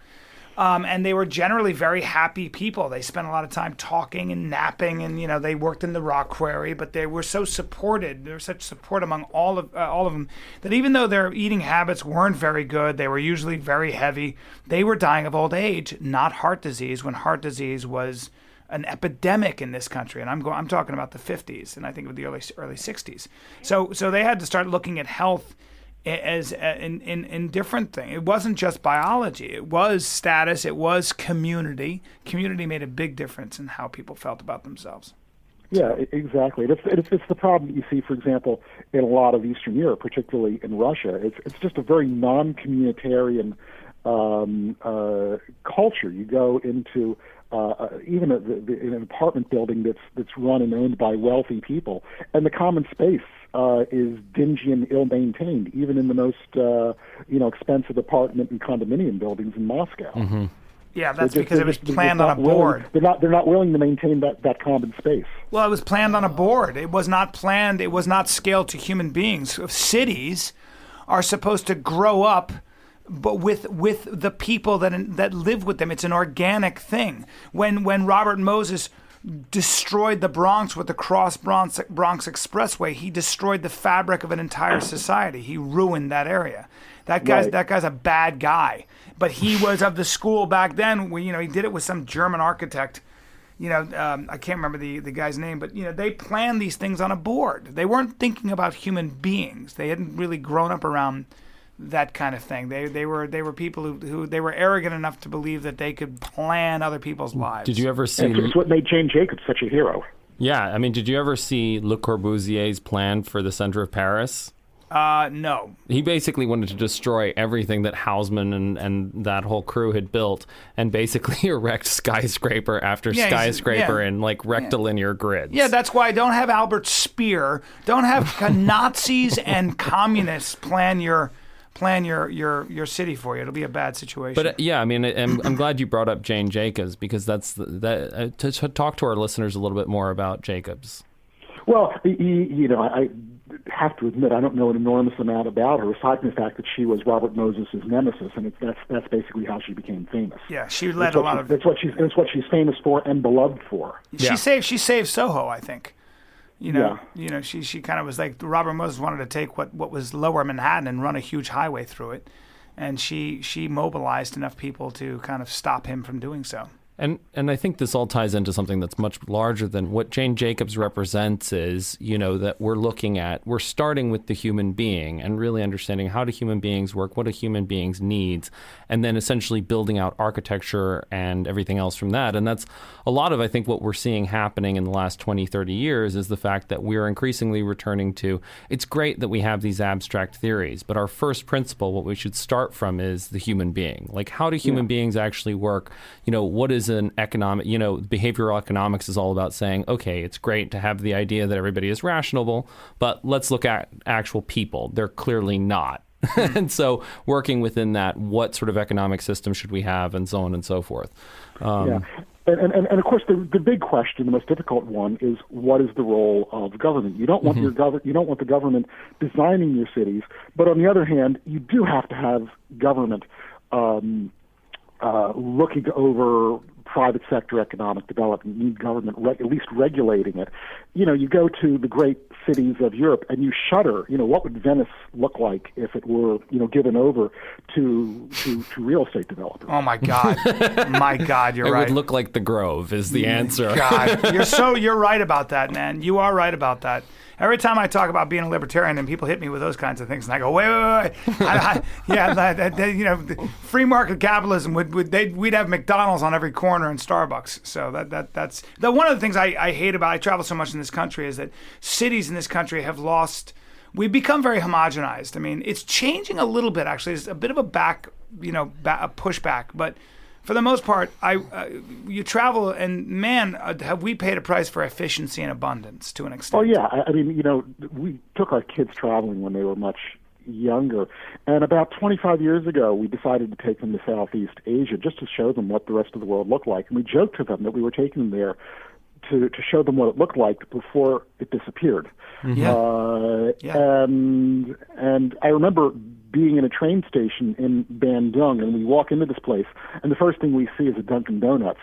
And they were generally very happy people. They spent a lot of time talking and napping, and they worked in the rock quarry. But they were so supported. There was such support among all of them that even though their eating habits weren't very good, they were usually very heavy. They were dying of old age, not heart disease, when heart disease was an epidemic in this country. And I'm talking about the 50s, and I think of the early 60s. So they had to start looking at health as in different things. It wasn't just biology. It was status. It was community. Community made a big difference in how people felt about themselves. Yeah, exactly. It's the problem that you see, for example, in a lot of Eastern Europe, particularly in Russia. It's just a very non-communitarian culture. You go into even in an apartment building that's run and owned by wealthy people, and the common space is dingy and ill-maintained, even in the most expensive apartment and condominium buildings in Moscow. Mm-hmm. Yeah, that's because it was planned on a board. They're not willing to maintain that common space. Well, it was planned on a board. It was not planned. It was not scaled to human beings. Cities are supposed to grow up, but with the people that live with them. It's an organic thing. When Robert Moses destroyed the Bronx with the Cross-Bronx Expressway, he destroyed the fabric of an entire society. He ruined that area. That guy's a bad guy. But he was of the school back then. He did it with some German architect. I can't remember the guy's name, but they planned these things on a board. They weren't thinking about human beings. They hadn't really grown up around that kind of thing. They were people who they were arrogant enough to believe that they could plan other people's lives. Did you ever see? It's what made Jane Jacobs such a hero. Yeah, I mean, did you ever see Le Corbusier's plan for the center of Paris? No. He basically wanted to destroy everything that Haussmann and that whole crew had built, and basically erect skyscraper after skyscraper in rectilinear grids. Yeah, that's why don't have Albert Speer, don't have Nazis and communists plan your city for you. It'll be a bad situation. But I mean, I'm glad you brought up Jane Jacobs, because that's to talk to our listeners a little bit more about Jacobs. Well, I have to admit I don't know an enormous amount about her, aside from the fact that she was Robert Moses' nemesis, and that's basically how she became famous. Yeah, she led a lot of. That's what she's famous for and beloved for. She saved Soho, I think. She kind of was like Robert Moses wanted to take what was Lower Manhattan and run a huge highway through it, and she mobilized enough people to kind of stop him from doing so. And I think this all ties into something that's much larger than what Jane Jacobs represents is, that we're starting with the human being and really understanding how do human beings work, what do human beings needs, and then essentially building out architecture and everything else from that. And that's a lot of, I think, what we're seeing happening in the last 20, 30 years is the fact that we're increasingly returning to, it's great that we have these abstract theories, but our first principle, what we should start from is the human being. Like, how do human beings actually work? What is an economic, behavioral economics is all about saying, okay, it's great to have the idea that everybody is rational, but let's look at actual people. They're clearly not. And so working within that, what sort of economic system should we have, and so on and so forth. And of course, the big question, the most difficult one, is what is the role of government? You don't want you don't want the government designing your cities, but on the other hand, you do have to have government looking over private sector economic development. You need government at least regulating it. You go to the great cities of Europe, and you shudder. What would Venice look like if it were, given over to real estate developers? Oh my God, my God, you're right. It would look like the Grove is the answer. God, you're right about that, man. You are right about that. Every time I talk about being a libertarian, and people hit me with those kinds of things, and I go, wait. Free market capitalism we'd have McDonald's on every corner and Starbucks. So that's one of the things I hate about. I travel so much in this country is that cities in this country have lost. We've become very homogenized. I mean, it's changing a little bit actually. It's a bit of a pushback, but. For the most part, you travel, and man, have we paid a price for efficiency and abundance to an extent. Oh yeah, I mean, we took our kids traveling when they were much younger, and about 25 years ago, we decided to take them to Southeast Asia just to show them what the rest of the world looked like, and we joked to them that we were taking them there to show them what it looked like before it disappeared. Mm-hmm. And I remember being in a train station in Bandung, and we walk into this place, and the first thing we see is a Dunkin' Donuts.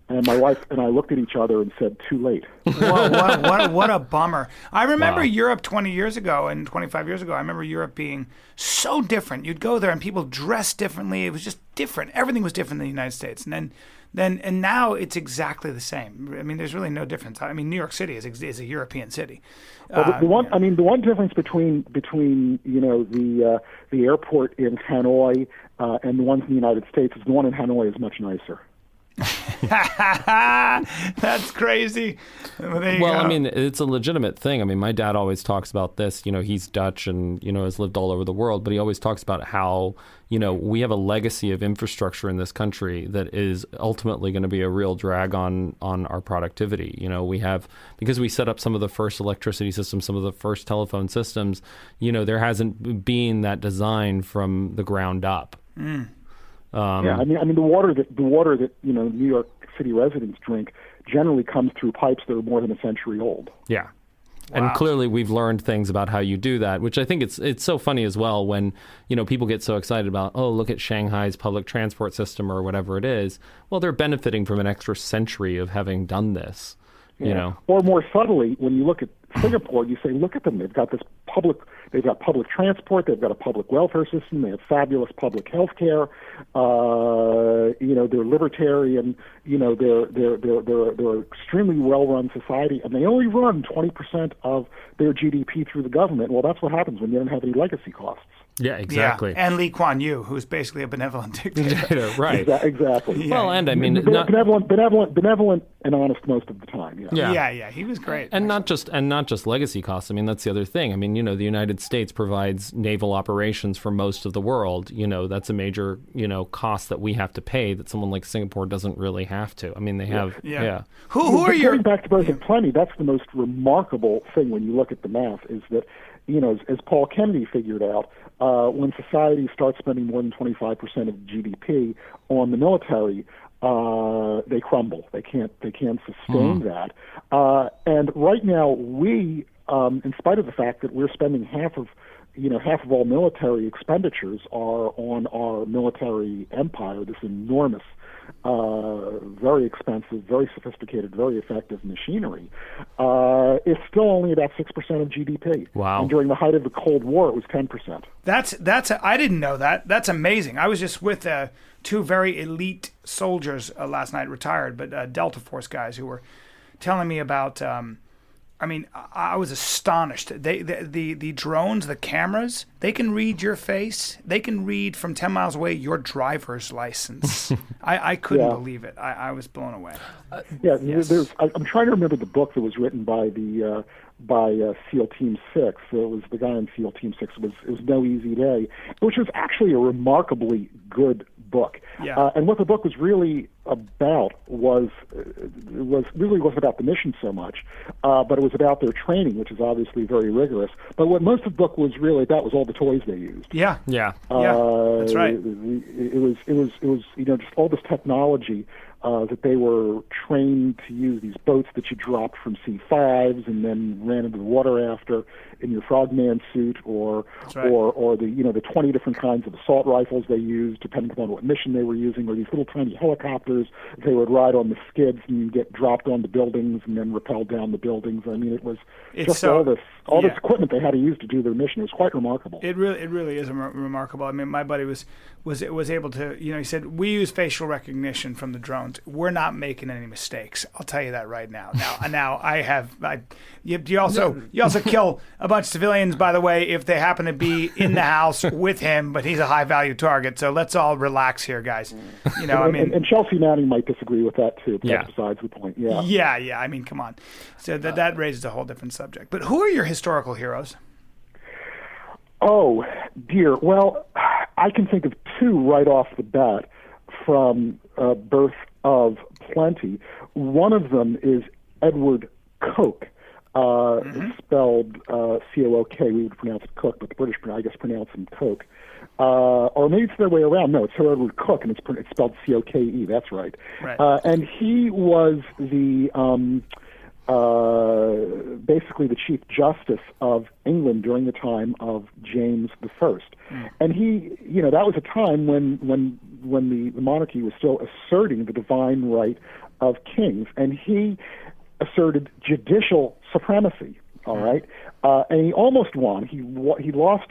And my wife and I looked at each other and said, "Too late." What a bummer. I remember Europe 20 years ago and 25 years ago. I remember Europe being so different. You'd go there and people dressed differently. It was just different. Everything was different in the United States. And now it's exactly the same. I mean, there's really no difference. I mean, New York City is a European city. Well, the one difference between the airport in Hanoi and the ones in the United States is the one in Hanoi is much nicer. That's crazy. Well, I mean, it's a legitimate thing. I mean, my dad always talks about this. He's Dutch and, has lived all over the world, but he always talks about how, we have a legacy of infrastructure in this country that is ultimately going to be a real drag on our productivity. We have, because we set up some of the first electricity systems, some of the first telephone systems, there hasn't been that design from the ground up. Mm. I mean, the water that New York City residents drink generally comes through pipes that are more than a century old. Yeah, wow. And clearly we've learned things about how you do that, which I think it's so funny as well when people get so excited about, oh, look at Shanghai's public transport system or whatever it is. Well, they're benefiting from an extra century of having done this. Or more subtly, when you look at Singapore, you say, look at them. They've got public transport. They've got a public welfare system. They have fabulous public health care. They're libertarian. They're extremely well-run society, and they only run 20% of their GDP through the government. Well, that's what happens when you don't have any legacy costs. Yeah, exactly. Yeah. And Lee Kuan Yew, who's basically a benevolent dictator. Right. Exactly. Yeah. Well, and I mean, benevolent and honest most of the time. Yeah. He was great. And not just legacy costs. I mean, that's the other thing. I mean, the United States provides naval operations for most of the world. That's a major cost that we have to pay that someone like Singapore doesn't really have to. I mean, they have. Yeah. Who are your? Getting back to Bergen Plenty, that's the most remarkable thing when you look at the math is that as Paul Kennedy figured out. When society starts spending more than 25% of GDP on the military, they crumble. They can't sustain that. And right now, we, in spite of the fact that we're spending half of all military expenditures are on our military empire, this enormous, very expensive, very sophisticated, very effective machinery, it's still only about 6% of GDP. Wow. And during the height of the Cold War, it was 10%. I didn't know that. That's amazing. I was just with two very elite soldiers last night, retired, but Delta Force guys who were telling me about. I was astonished. The drones, the cameras, they can read your face. They can read from 10 miles away your driver's license. I couldn't believe it. I was blown away. Yes. I'm trying to remember the book that was written by SEAL Team 6. It was the guy in SEAL Team 6. It was No Easy Day, which was actually a remarkably good book. Yeah. And what the book was really about wasn't about the mission so much, but it was about their training, which is obviously very rigorous. But what most of the book was really about was all the toys they used. Yeah. That's right. It was just all this technology that they were trained to use these boats that you dropped from C5s and then ran into the water after in your frogman suit, or the 20 different kinds of assault rifles they used, depending upon what mission they were using, or these little tiny helicopters they would ride on the skids and get dropped on the buildings and then rappelled down the buildings. I mean, it was all this equipment they had to use to do their mission. It was quite remarkable. It really is remarkable. I mean, my buddy was able to, he said, we use facial recognition from the drones. We're not making any mistakes. I'll tell you that right now. You also kill a bunch of civilians, by the way, if they happen to be in the house with him, but he's a high value target. So let's all relax here, guys. And Chelsea Manning might disagree with that too. But besides the point. Yeah. I mean, come on. So that raises a whole different subject. But who are your historical heroes? Oh dear. Well, I can think of two right off the bat from Birth of Plenty. One of them is Edward Coke, spelled C-O-O-K. We would pronounce it Cook, but the British, I guess, pronounce him Coke. Or maybe it's the other way around. No, it's Sir Edward Cook, and it's spelled C-O-K-E. That's right. And he was the basically the Chief Justice of England during the time of James I. And he, that was a time when the monarchy was still asserting the divine right of kings, and he asserted judicial supremacy. All right, and he almost won. He lost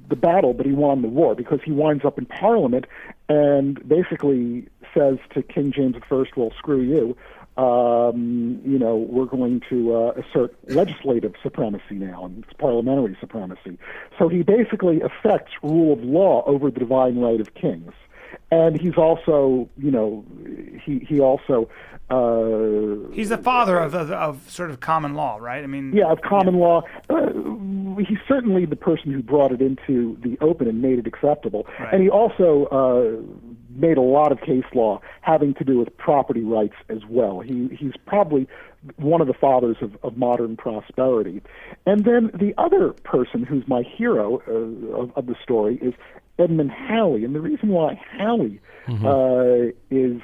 the battle, but he won the war, because he winds up in Parliament and basically says to King James I, "Well, screw you. We're going to assert legislative supremacy now, and it's parliamentary supremacy." So he basically affects rule of law over the divine right of kings. And he's also, he also... he's the father of sort of common law, right? I mean... Yeah, of common law. He's certainly the person who brought it into the open and made it acceptable. Right. And he also made a lot of case law having to do with property rights as well. He's probably one of the fathers of modern prosperity. And then the other person who's my hero of the story is Edmund Halley. And the reason why Halley is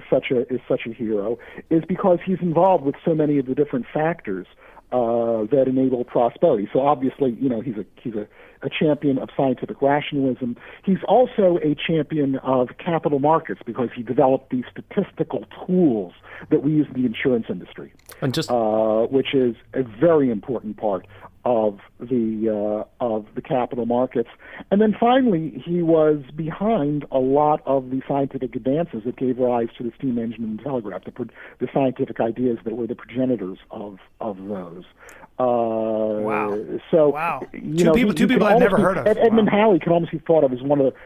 such a hero is because he's involved with so many of the different factors that enable prosperity. So obviously, he's a champion of scientific rationalism. He's also a champion of capital markets, because he developed these statistical tools that we use in the insurance industry, and which is a very important part of the capital markets. And then finally, he was behind a lot of the scientific advances that gave rise to the steam engine and the telegraph, the scientific ideas that were the progenitors of those. Wow. So, wow. Two people I'd never heard of. Edmund Halley can almost be thought of as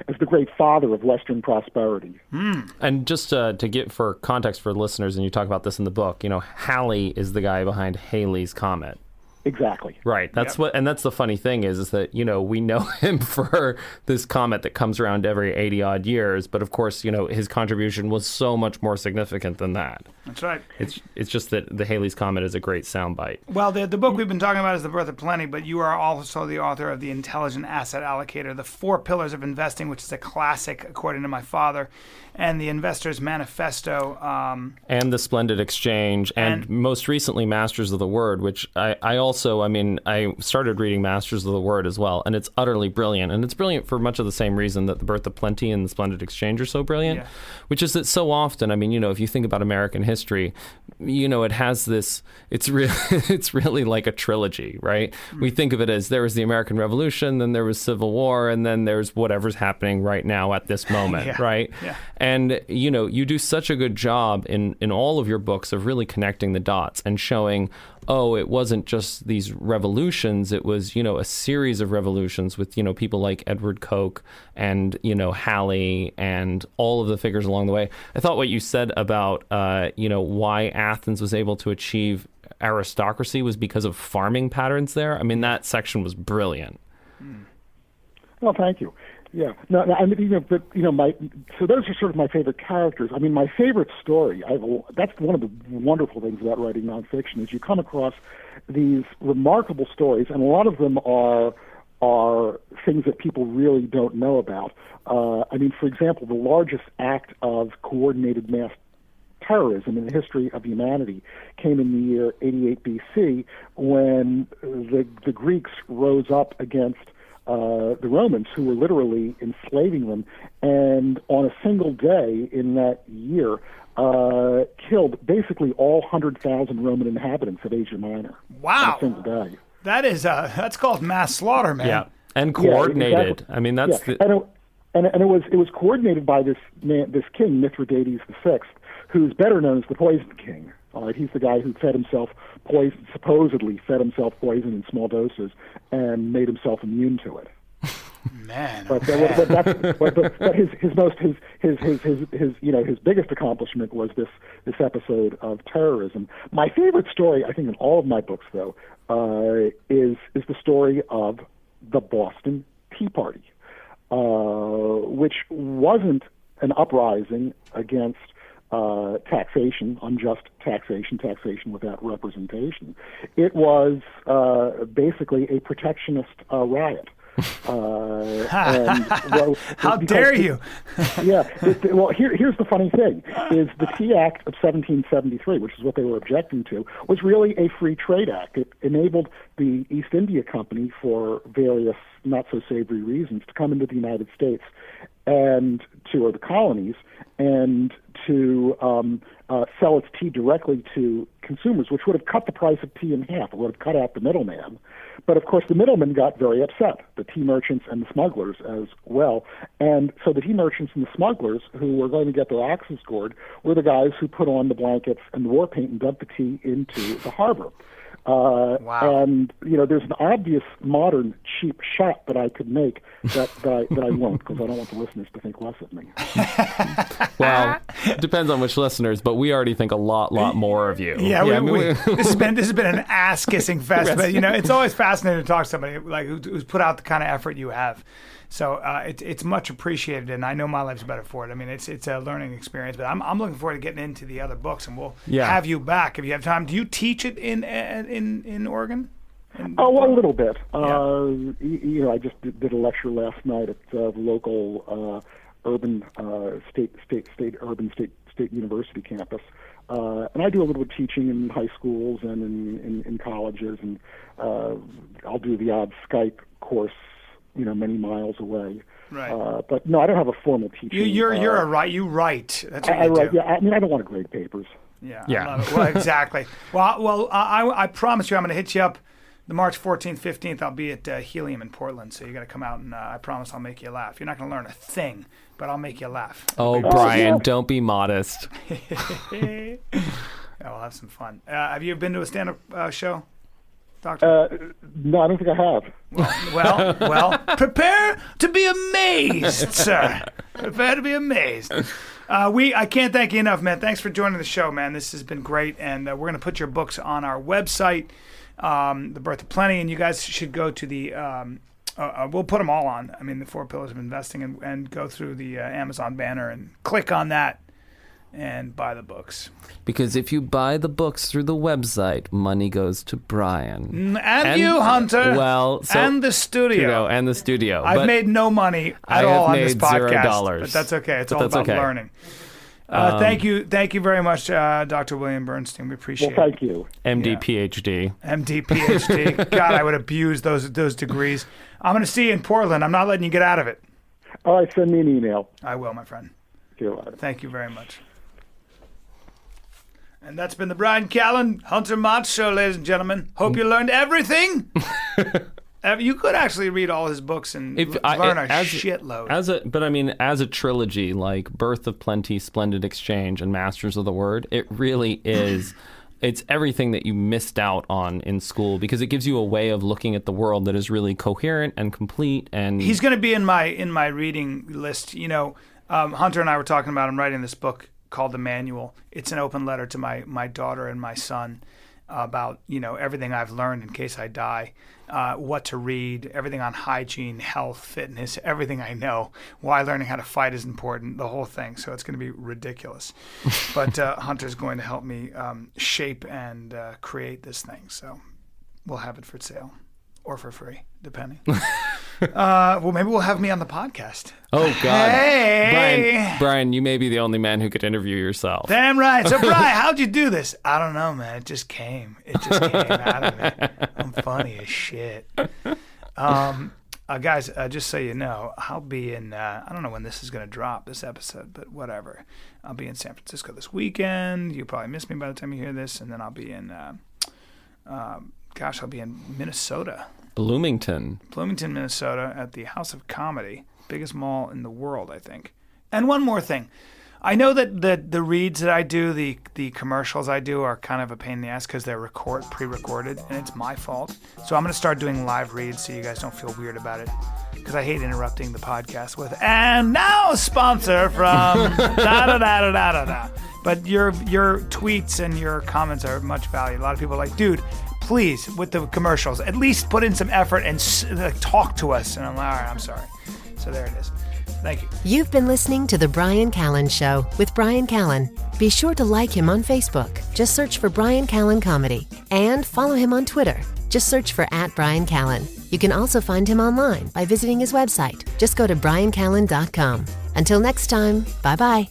as the great father of Western prosperity. And just to get for context for listeners, and you talk about this in the book, Halley is the guy behind Halley's Comet. Exactly. Right. That's and that's the funny thing is that, we know him for this comet that comes around every 80 odd years. But of course, his contribution was so much more significant than that. That's right. It's just that the Halley's Comet is a great soundbite. Well, the book we've been talking about is The Birth of Plenty, but you are also the author of The Intelligent Asset Allocator, The Four Pillars of Investing, which is a classic, according to my father, and The Investor's Manifesto. And The Splendid Exchange, and most recently Masters of the Word, which I started reading Masters of the Word as well, and it's utterly brilliant. And it's brilliant for much of the same reason that The Birth of Plenty and The Splendid Exchange are so brilliant, which is that so often, if you think about American history, it has this, it's really like a trilogy, right? We think of it as there was the American Revolution, then there was Civil War, and then there's whatever's happening right now at this moment, right? Yeah. And, you do such a good job in all of your books of really connecting the dots and showing, it wasn't just these revolutions, it was, a series of revolutions with, people like Edward Coke and, Halley and all of the figures along the way. I thought what you said about, why Athens was able to achieve aristocracy was because of farming patterns there. That section was brilliant. Well, thank you. Yeah. No, so those are sort of my favorite characters. My favorite story, that's one of the wonderful things about writing nonfiction, is you come across these remarkable stories, and a lot of them are things that people really don't know about. For example, the largest act of coordinated mass terrorism in the history of humanity came in the year 88 BC, when the Greeks rose up against the Romans, who were literally enslaving them, and on a single day in that year killed basically all 100,000 Roman inhabitants of Asia Minor. Wow. On a single day. That's called mass slaughter, man. Yeah, and coordinated. Yeah, exactly. I mean, that's and it was coordinated by this king, Mithridates VI, who's better known as the Poison King. All right, he's the guy who supposedly fed himself poison in small doses and made himself immune to it. Man, but his biggest accomplishment was this episode of terrorism. My favorite story, I think, in all of my books, though, is the story of the Boston Tea Party, which wasn't an uprising against taxation, unjust taxation without representation. It was basically a protectionist riot. How dare you? Here's the funny thing: is the Tea Act of 1773, which is what they were objecting to, was really a free trade act. It enabled the East India Company, for various not so savory reasons, to come into the United States and or the colonies, and to sell its tea directly to consumers, which would have cut the price of tea in half. It would have cut out the middleman. But of course, the middlemen got very upset, the tea merchants and the smugglers as well. And so the tea merchants and the smugglers, who were going to get their axes gored, were the guys who put on the blankets and the war paint and dumped the tea into the harbor. Wow. And there's an obvious modern cheap shot that I could make that I won't, because I don't want the listeners to think less of me. Well, it depends on which listeners, but we already think a lot more of you. Yeah, this has been an ass kissing fest, but it's always fascinating to talk to somebody like who's put out the kind of effort you have. So it's much appreciated, and I know my life's better for it. I mean, it's a learning experience, but I'm looking forward to getting into the other books, and we'll have you back if you have time. Do you teach it in Oregon? A little bit. I just did a lecture last night at the local urban state university campus, and I do a little bit of teaching in high schools and in colleges, and I'll do the odd Skype course, many miles away. Right. But no, I don't have a formal teaching. You write. That's what I you write. do. Yeah, I mean, I don't want to grade papers. Yeah. Yeah. I love it. Well, exactly. Well, I promise you, I'm going to hit you up the March 14th, 15th. I'll be at Helium in Portland, so you got to come out, and I promise I'll make you laugh. You're not going to learn a thing, but I'll make you laugh. Oh, Brian, don't be modest. Yeah, we'll have some fun. Have you been to a stand-up show, Doctor? No, I don't think I have. Well, prepare to be amazed, sir. Prepare to be amazed. I can't thank you enough, man. Thanks for joining the show, man. This has been great, and we're going to put your books on our website, The Birth of Plenty, and you guys should go to the we'll put them all on. I mean, the 4 Pillars of Investing, and go through the Amazon banner and click on that and buy the books. Because if you buy the books through the website, money goes to Brian. And you, Hunter. Well, and the studio. And the studio. I've made no money at all on this podcast. $0. But that's okay. It's all about learning. Thank you very much, Dr. William Bernstein. We appreciate it. Well, thank you. MD, PhD. MD, PhD. God, I would abuse those degrees. I'm going to see you in Portland. I'm not letting you get out of it. All right, send me an email. I will, my friend. See you later. Thank you very much. And that's been the Bryan Callen Hunter Mott Show, ladies and gentlemen. Hope you learned everything. You could actually read all his books and learn a shitload. But I mean, as a trilogy, like Birth of Plenty, Splendid Exchange, and Masters of the Word, it really is. It's everything that you missed out on in school, because it gives you a way of looking at the world that is really coherent and complete. And he's going to be in my reading list. Hunter and I were talking about him writing this book called The Manual. It's an open letter to my daughter and my son about everything I've learned in case I die, what to read, everything on hygiene, health, fitness, everything I know, why learning how to fight is important, the whole thing. So it's going to be ridiculous. But Hunter's going to help me shape and create this thing. So we'll have it for sale or for free, depending. Well, maybe we'll have me on the podcast. Oh, God. Hey! Brian, you may be the only man who could interview yourself. Damn right. So, Brian, how'd you do this? I don't know, man. It just came. It just came out of me. I'm funny as shit. Guys, just so you know, I'll be in, I don't know when this is going to drop, this episode, but whatever. I'll be in San Francisco this weekend. You'll probably miss me by the time you hear this. And then I'll be in, I'll be in Minnesota. Bloomington, Minnesota at the House of Comedy. Biggest mall in the world, I think. And one more thing. I know that the reads that I do, the commercials I do are kind of a pain in the ass because they're pre-recorded, and it's my fault. So I'm going to start doing live reads so you guys don't feel weird about it, because I hate interrupting the podcast with, and now a sponsor from da-da-da-da-da-da-da. But your tweets and your comments are much valued. A lot of people are like, dude, please, with the commercials, at least put in some effort and talk to us. And I'm like, all right, I'm sorry. So there it is. Thank you. You've been listening to The Bryan Callen Show with Bryan Callen. Be sure to like him on Facebook. Just search for Bryan Callen Comedy. And follow him on Twitter. Just search for @Bryan Callen. You can also find him online by visiting his website. Just go to bryancallen.com. Until next time, bye-bye.